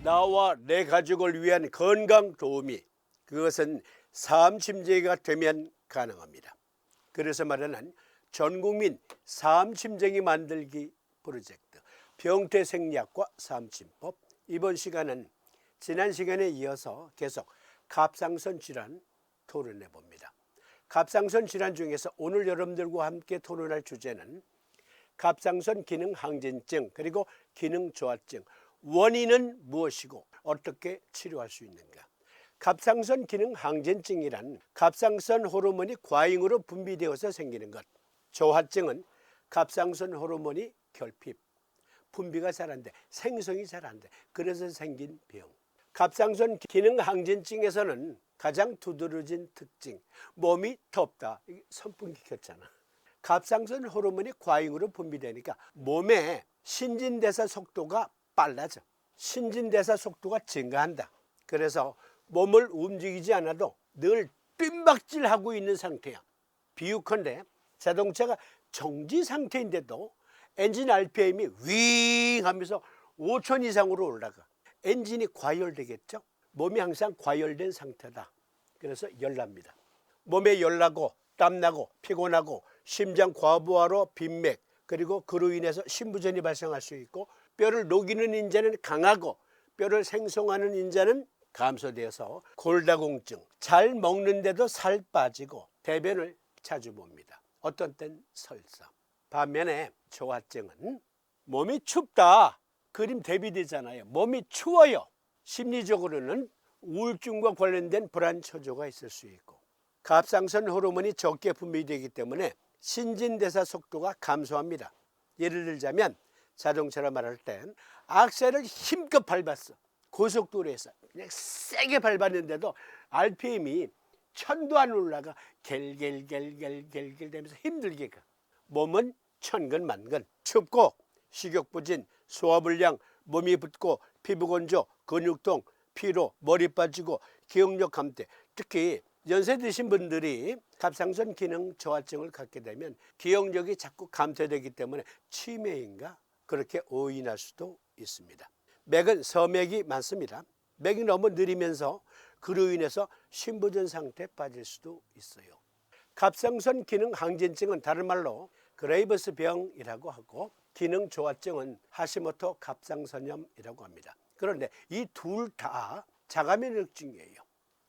나와 내 가족을 위한 건강 도우미, 그것은 사암침쟁이가 되면 가능합니다. 그래서 마련한 전국민 사암침쟁이 만들기 프로젝트 병퇴생리학과 사암침법, 이번 시간은 지난 시간에 이어서 계속 갑상선 질환 토론해 봅니다. 갑상선 질환 중에서 오늘 여러분들과 함께 토론할 주제는 갑상선 기능 항진증 그리고 기능 저하증, 원인은 무엇이고 어떻게 치료할 수 있는가. 갑상선 기능 항진증이란 갑상선 호르몬이 과잉으로 분비되어서 생기는 것, 저하증은 갑상선 호르몬이 결핍, 분비가 잘 안 돼, 생성이 잘 안 돼, 그래서 생긴 병. 갑상선 기능 항진증에서는 가장 두드러진 특징, 몸이 덥다. 선풍기 켰잖아. 갑상선 호르몬이 과잉으로 분비되니까 몸의 신진대사 속도가 빨라져. 신진대사 속도가 증가한다. 그래서 몸을 움직이지 않아도 늘 뜀박질하고 있는 상태야. 비유컨대 자동차가 정지 상태인데도 엔진 RPM이 윙 하면서 5,000 이상으로 올라가. 엔진이 과열되겠죠. 몸이 항상 과열된 상태다. 그래서 열납니다. 몸에 열나고 땀나고 피곤하고 심장 과부하로 빈맥, 그리고 그로 인해서 심부전이 발생할 수 있고, 뼈를 녹이는 인자는 강하고 뼈를 생성하는 인자는 감소되어서 골다공증, 잘 먹는데도 살 빠지고 대변을 자주 봅니다. 어떤 땐 설사. 반면에 저하증은 몸이 춥다. 그림 대비되잖아요. 몸이 추워요. 심리적으로는 우울증과 관련된 불안 초조가 있을 수 있고, 갑상선 호르몬이 적게 분비되기 때문에 신진대사 속도가 감소합니다. 예를 들자면 자동차로 말할 땐 악셀을 힘껏 밟았어. 고속도로에서 그냥 세게 밟았는데도 RPM이 1000도 안 올라가. 겔겔겔겔겔겔 되면서 힘들게 가. 몸은 천근만근, 춥고 식욕부진, 소화불량, 몸이 붓고 피부 건조, 근육통, 피로, 머리 빠지고 기억력 감퇴. 특히 연세 드신 분들이 갑상선 기능 저하증을 갖게 되면 기억력이 자꾸 감퇴되기 때문에 치매인가 그렇게 오인할 수도 있습니다. 맥은 서맥이 많습니다. 맥이 너무 느리면서 그로 인해서 심부전 상태에 빠질 수도 있어요. 갑상선 기능 항진증은 다른 말로 그레이브스 병이라고 하고, 기능 저하증은 하시모토 갑상선염이라고 합니다. 그런데 이 둘 다 자가면역증이에요.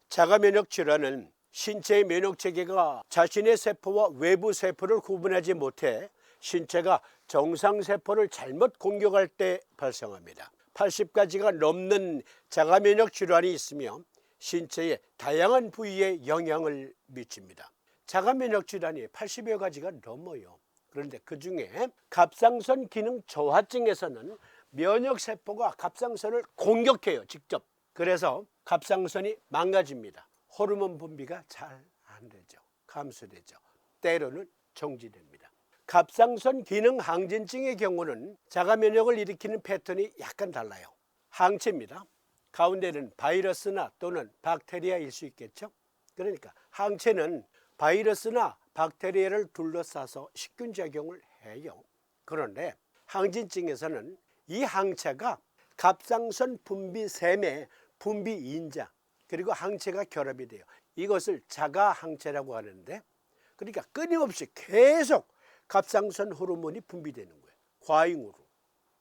자가면역 질환은 신체의 면역체계가 자신의 세포와 외부 세포를 구분하지 못해 신체가 정상세포를 잘못 공격할 때 발생합니다. 80가지가 넘는 자가면역 질환이 있으며 신체의 다양한 부위에 영향을 미칩니다. 자가면역 질환이 80여 가지가 넘어요. 그런데 그중에 갑상선 기능 저하증에서는 면역세포가 갑상선을 공격해요, 직접. 그래서 갑상선이 망가집니다. 호르몬 분비가 잘 안 되죠. 감소되죠. 때로는 정지됩니다. 갑상선 기능 항진증의 경우는 자가면역을 일으키는 패턴이 약간 달라요. 항체입니다. 가운데는 바이러스나 또는 박테리아일 수 있겠죠. 그러니까 항체는 바이러스나 박테리아를 둘러싸서 식균작용을 해요. 그런데 항진증에서는 이 항체가 갑상선 분비샘의 분비인자 그리고 항체가 결합이 돼요. 이것을 자가항체라고 하는데, 그러니까 끊임없이 계속 갑상선 호르몬이 분비되는 거예요. 과잉으로.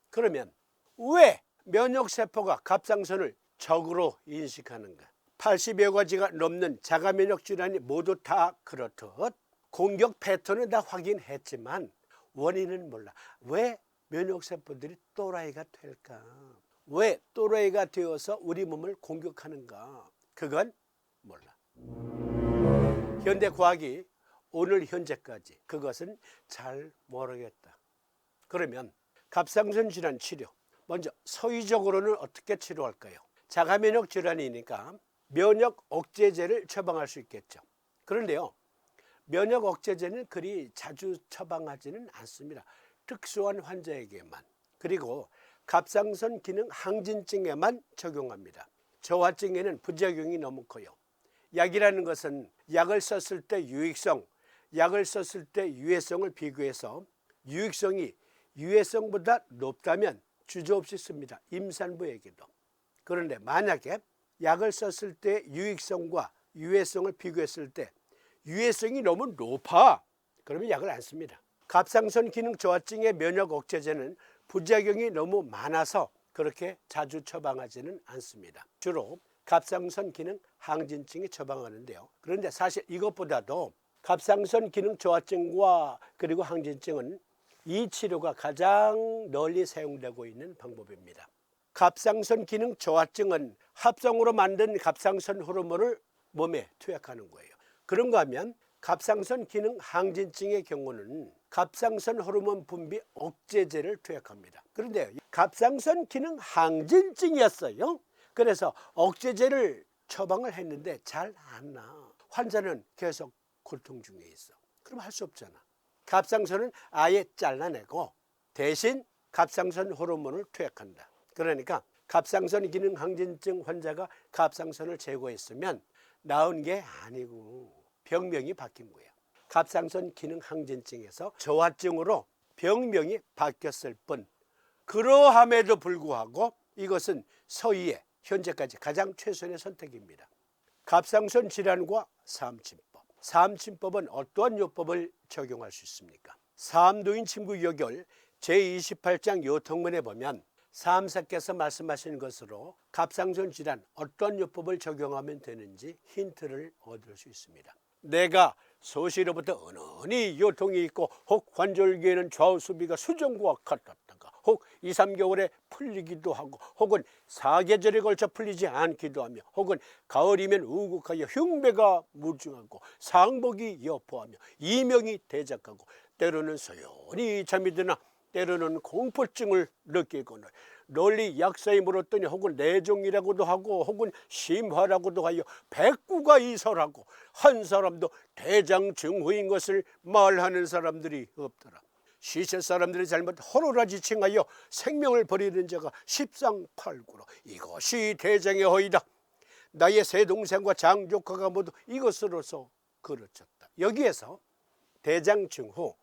그러면 왜 면역세포가 갑상선을 적으로 인식하는가? 80여 가지가 넘는 자가면역 질환이 모두 다 그렇듯 공격 패턴은 다 확인했지만 원인은 몰라. 왜 면역세포들이 또라이가 될까? 왜 또라이가 되어서 우리 몸을 공격하는가? 그건 몰라. 현대과학이 오늘 현재까지 그것은 잘 모르겠다. 그러면 갑상선 질환 치료, 먼저 서유적으로는 어떻게 치료할까요? 자가면역 질환이니까 면역 억제제를 처방할 수 있겠죠. 그런데요, 면역 억제제는 그리 자주 처방하지는 않습니다. 특수한 환자에게만, 그리고 갑상선 기능 항진증에만 적용합니다. 저하증에는 부작용이 너무 커요. 약이라는 것은 약을 썼을 때 유익성, 약을 썼을 때 유해성을 비교해서 유익성이 유해성보다 높다면 주저없이 씁니다. 임산부에게도. 그런데 만약에 약을 썼을 때 유익성과 유해성을 비교했을 때 유해성이 너무 높아, 그러면 약을 안 씁니다. 갑상선 기능 저하증의 면역 억제제는 부작용이 너무 많아서 그렇게 자주 처방하지는 않습니다. 주로 갑상선 기능 항진증에 처방하는데요. 그런데 사실 이것보다도 갑상선 기능 저하증과 그리고 항진증은 이 치료가 가장 널리 사용되고 있는 방법입니다. 갑상선 기능 저하증은 합성으로 만든 갑상선 호르몬을 몸에 투약하는 거예요. 그런가 하면 갑상선 기능 항진증의 경우는 갑상선 호르몬 분비 억제제를 투약합니다. 그런데 갑상선 기능 항진증이었어요. 그래서 억제제를 처방을 했는데 잘 안 나. 환자는 계속 고통 중에 있어. 그럼 할 수 없잖아. 갑상선은 아예 잘라내고 대신 갑상선 호르몬을 투약한다. 그러니까 갑상선 기능 항진증 환자가 갑상선을 제거했으면 나은 게 아니고 병명이 바뀐 거예요. 갑상선 기능 항진증에서 저하증으로 병명이 바뀌었을 뿐, 그러함에도 불구하고 이것은 서희의 현재까지 가장 최선의 선택입니다. 갑상선 질환과 삼침법. 삼침법은 어떠한 요법을 적용할 수 있습니까? 삼도인 침구요결 제28장 요통문에 보면 사암사께서 말씀하신 것으로 갑상선 질환 어떤 요법을 적용하면 되는지 힌트를 얻을 수 있습니다. 내가 소시로부터 은은히 요통이 있고 혹 관절기에는 좌우 수비가 수정과 같았다가 혹 2, 3개월에 풀리기도 하고 혹은 4계절에 걸쳐 풀리지 않기도 하며 혹은 가을이면 우국하여 흉배가 무중하고 상복이 여포하며 이명이 대작하고 때로는 소연히 잠이 드나 때로는 공포증을 느끼거늘 널리 약사에 물었더니 혹은 내종이라고도 하고 혹은 심화라고도 하여 백구가 이설하고 한 사람도 대장증후인 것을 말하는 사람들이 없더라. 시체 사람들의 잘못 호로라지칭하여 생명을 버리는 자가 십상팔구로 이것이 대장의 허이다. 나의 세 동생과 장조카가 모두 이것으로서 그르쳤다. 여기에서 대장증후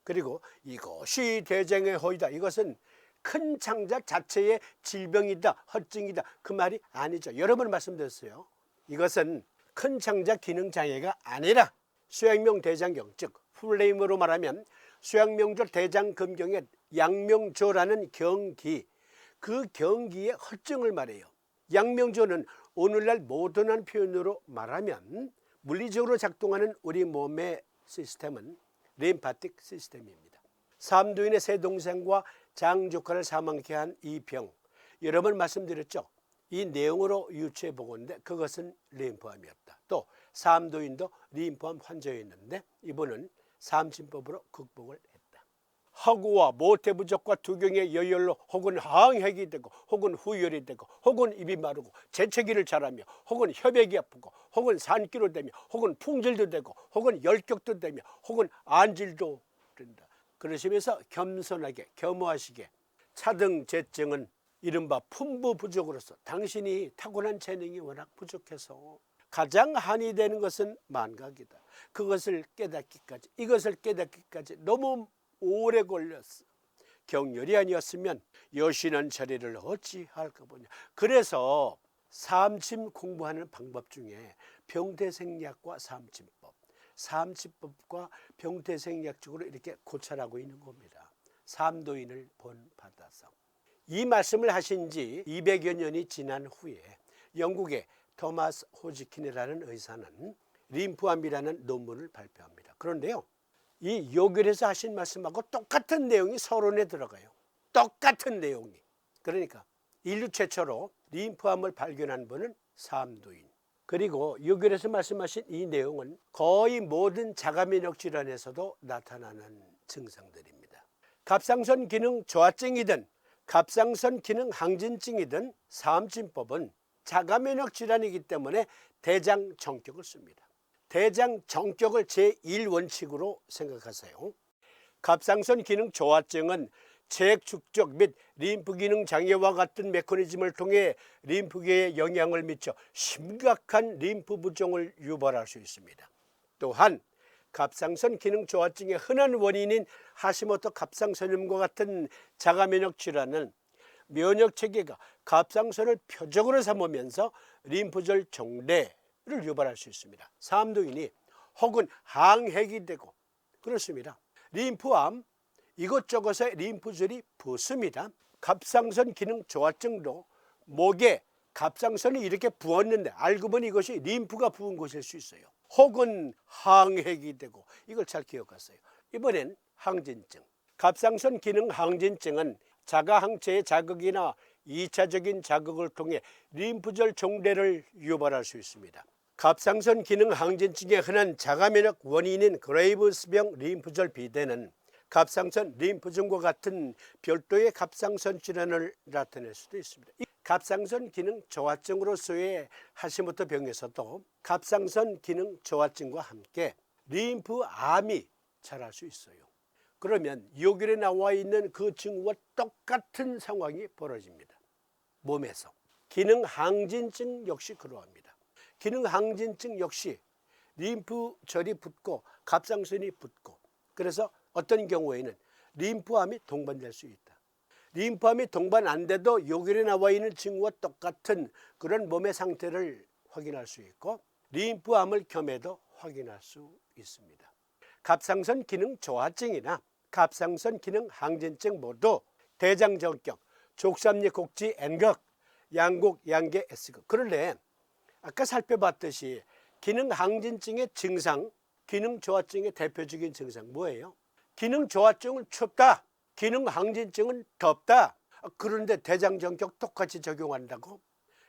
그리고 이것이 대장의 허이다, 이것은 큰 창자 자체의 질병이다, 허증이다, 그 말이 아니죠. 여러 번 말씀드렸어요. 이것은 큰 창자 기능 장애가 아니라 수양명 대장경, 즉 풀네임으로 말하면 수양명조 대장금경의 양명조라는 경기, 그 경기의 허증을 말해요. 양명조는 오늘날 모던한 표현으로 말하면 물리적으로 작동하는 우리 몸의 시스템은 림파틱 시스템입니다. 삼도인의 세 동생과 장조카를 사망케 한 이 병, 여러 번 말씀드렸죠. 이 내용으로 유추해 보건데 그것은 림프암이었다. 또 삼도인도 림프암 환자였는데 이분은 삼침법으로 극복을 했다. 하구와 모태부적과 두경의 여열로 혹은 항핵이 되고 혹은 후열이 되고 혹은 입이 마르고 재채기를 잘하며 혹은 혈액이 아프고 혹은 산기로 되며 혹은 풍질도 되고 혹은 열격도 되며 혹은 안질도 된다. 그러시면서 겸손하게 겸허하시게 차등제증은 이른바 품부부족으로서 당신이 타고난 재능이 워낙 부족해서 가장 한이 되는 것은 만각이다. 그것을 깨닫기까지, 이것을 깨닫기까지 너무 오래 걸렸어. 경렬이 아니었으면 여신한 자리를 어찌할까 보냐. 그래서 삼침 공부하는 방법 중에 병태생약과 삼침법, 삼침법과 병태생약 쪽으로 이렇게 고찰하고 있는 겁니다. 삼도인을 본받아서. 이 말씀을 하신 지 200여 년이 지난 후에 영국의 토마스 호지킨이라는 의사는 림프암이라는 논문을 발표합니다. 그런데요, 이 요결에서 하신 말씀하고 똑같은 내용이 서론에 들어가요. 똑같은 내용이. 그러니까 인류 최초로 림프암을 발견한 분은 삼도인. 그리고 요결에서 말씀하신 이 내용은 거의 모든 자가면역 질환에서도 나타나는 증상들입니다. 갑상선 기능 저하증이든 갑상선 기능 항진증이든 삼침법은 자가면역 질환이기 때문에 대장 정격을 씁니다. 대장 정격을 제1원칙으로 생각하세요. 갑상선 기능 저하증은 체액축적 및 림프 기능 장애와 같은 메커니즘을 통해 림프계에 영향을 미쳐 심각한 림프 부종을 유발할 수 있습니다. 또한 갑상선 기능 저하증의 흔한 원인인 하시모토 갑상선염과 같은 자가면역 질환은 면역 체계가 갑상선을 표적으로 삼으면서 림프절 종래를 유발할 수 있습니다. 삼도인이 혹은 항핵이 되고 그렇습니다. 림프암 이것저것에 림프절이 붓습니다. 갑상선 기능 저하증도 목에 갑상선이 이렇게 부었는데 알고 보니 이것이 림프가 부은 것일 수 있어요. 혹은 항핵이 되고 이걸 잘 기억하세요. 이번엔 항진증. 갑상선 기능 항진증은 자가항체의 자극이나 2차적인 자극을 통해 림프절 종래를 유발할 수 있습니다. 갑상선 기능 항진증의 흔한 자가면역 원인인 그레이브스병 림프절 비대는 갑상선 림프종과 같은 별도의 갑상선 질환을 나타낼 수도 있습니다. 이 갑상선 기능 저하증으로서의 하시모토 병에서도 갑상선 기능 저하증과 함께 림프암이 자랄 수 있어요. 그러면 여기에 나와 있는 그 징후와 똑같은 상황이 벌어집니다. 몸에서. 기능 항진증 역시 그러합니다. 기능 항진증 역시 림프절이 붓고 갑상선이 붓고 그래서 어떤 경우에는 림프암이 동반될 수 있다. 림프암이 동반 안 돼도 여기에 나와 있는 징후와 똑같은 그런 몸의 상태를 확인할 수 있고 림프암을 겸해도 확인할 수 있습니다. 갑상선 기능 저하증이나 갑상선 기능 항진증 모두 대장정격, 족삼리 곡지 N극, 양곡 양계 S극. 그런데 아까 살펴봤듯이 기능 항진증의 증상, 기능 저하증의 대표적인 증상 뭐예요? 기능 저하증은 춥다, 기능 항진증은 덥다. 그런데 대장정격 똑같이 적용한다고?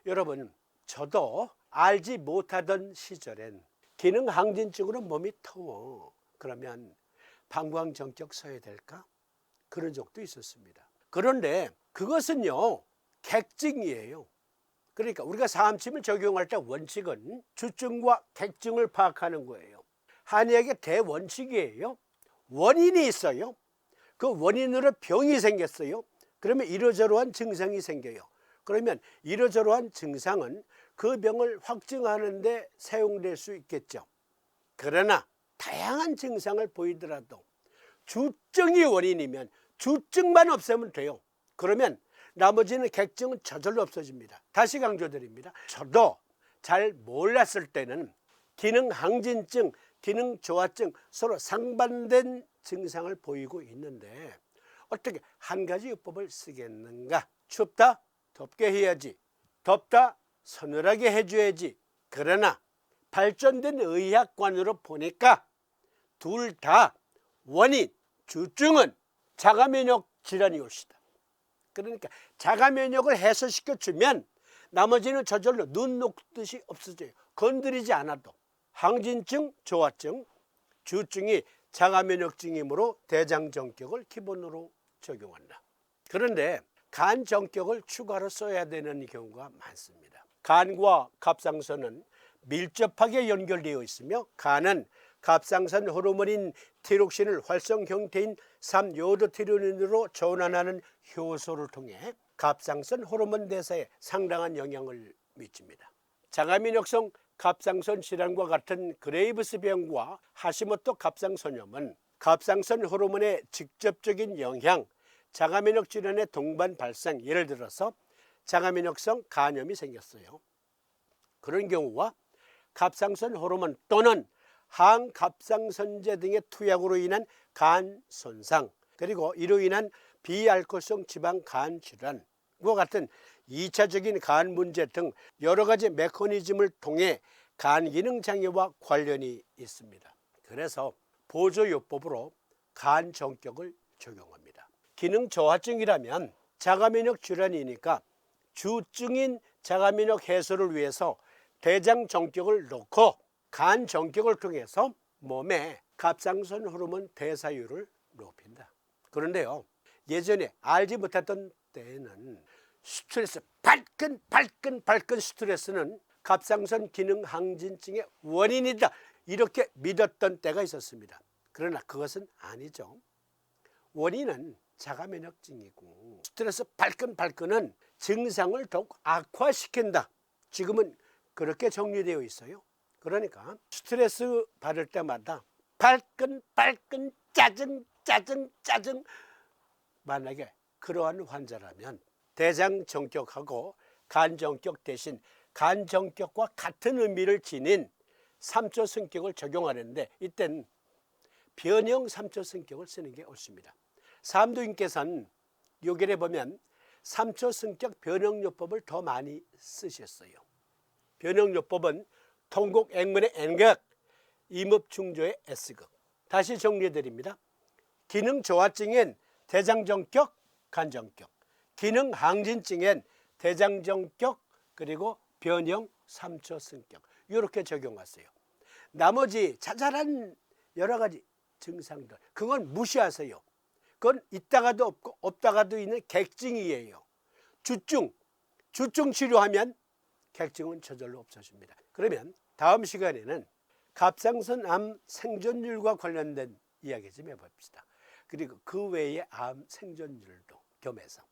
여러분, 저도 알지 못하던 시절엔 기능 항진증으로 몸이 터워. 그러면 방광정격 써야 될까? 그런 적도 있었습니다. 그런데 그것은요, 객증이에요. 그러니까 우리가 사암침을 적용할 때 원칙은 주증과 객증을 파악하는 거예요. 한의학의 대원칙이에요. 원인이 있어요. 그 원인으로 병이 생겼어요. 그러면 이러저러한 증상이 생겨요. 그러면 이러저러한 증상은 그 병을 확증하는 데 사용될 수 있겠죠. 그러나 다양한 증상을 보이더라도 주증이 원인이면 주증만 없애면 돼요. 그러면 나머지는 객증은 저절로 없어집니다. 다시 강조드립니다. 저도 잘 몰랐을 때는 기능 항진증, 기능 저하증 서로 상반된 증상을 보이고 있는데 어떻게 한 가지 요법을 쓰겠는가? 춥다? 덥게 해야지. 덥다? 서늘하게 해줘야지. 그러나 발전된 의학관으로 보니까 둘 다 원인, 주증은 자가면역 질환이 올시다. 그러니까 자가면역을 해소시켜주면 나머지는 저절로 눈 녹듯이 없어져요. 건드리지 않아도. 항진증, 저하증, 주증이 자가면역증이므로 대장정격을 기본으로 적용한다. 그런데 간정격을 추가로 써야 되는 경우가 많습니다. 간과 갑상선은 밀접하게 연결되어 있으며 간은 갑상선 호르몬인 티록신을 활성 형태인 3요도티로닌으로 전환하는 효소를 통해 갑상선 호르몬 대사에 상당한 영향을 미칩니다. 자가면역성 갑상선 질환과 같은 그레이브스병과 하시모토 갑상선염은 갑상선 호르몬의 직접적인 영향, 자가면역 질환의 동반 발생, 예를 들어서 자가면역성 간염이 생겼어요. 그런 경우와 갑상선 호르몬 또는 항갑상선제 등의 투약으로 인한 간 손상, 그리고 이로 인한 비알코올성 지방 간 질환과 같은 2차적인 간 문제 등 여러 가지 메커니즘을 통해 간 기능 장애와 관련이 있습니다. 그래서 보조요법으로 간 정격을 적용합니다. 기능 저하증이라면 자가면역 질환이니까 주증인 자가면역 해소를 위해서 대장 정격을 놓고 간 정격을 통해서 몸의 갑상선 호르몬 대사율을 높인다. 그런데요, 예전에 알지 못했던 때에는 스트레스, 발끈 스트레스는 갑상선 기능 항진증의 원인이다, 이렇게 믿었던 때가 있었습니다. 그러나 그것은 아니죠. 원인은 자가면역증이고 스트레스 발끈은 증상을 더욱 악화시킨다. 지금은 그렇게 정리되어 있어요. 그러니까 스트레스 받을 때마다 발끈 짜증 만약에 그러한 환자라면 대장정격하고 간정격 대신 간정격과 같은 의미를 지닌 3초 성격을 적용하는데 이땐 변형 3초 성격을 쓰는 게 옳습니다. 삼두인께서는 요결에 보면 3초 성격 변형요법을 더 많이 쓰셨어요. 변형요법은 통곡 앵문의 N극, 임읍중조의 S극. 다시 정리해드립니다. 기능 저하증엔 대장정격, 간정격, 기능 항진증엔 대장정격 그리고 변형 3초 성격 이렇게 적용하세요. 나머지 자잘한 여러 가지 증상들 그건 무시하세요. 그건 있다가도 없고 없다가도 있는 객증이에요. 주증 치료하면 객증은 저절로 없어집니다. 그러면 다음 시간에는 갑상선 암 생존율과 관련된 이야기 좀 해봅시다. 그리고 그 외의 암 생존율도 겸해서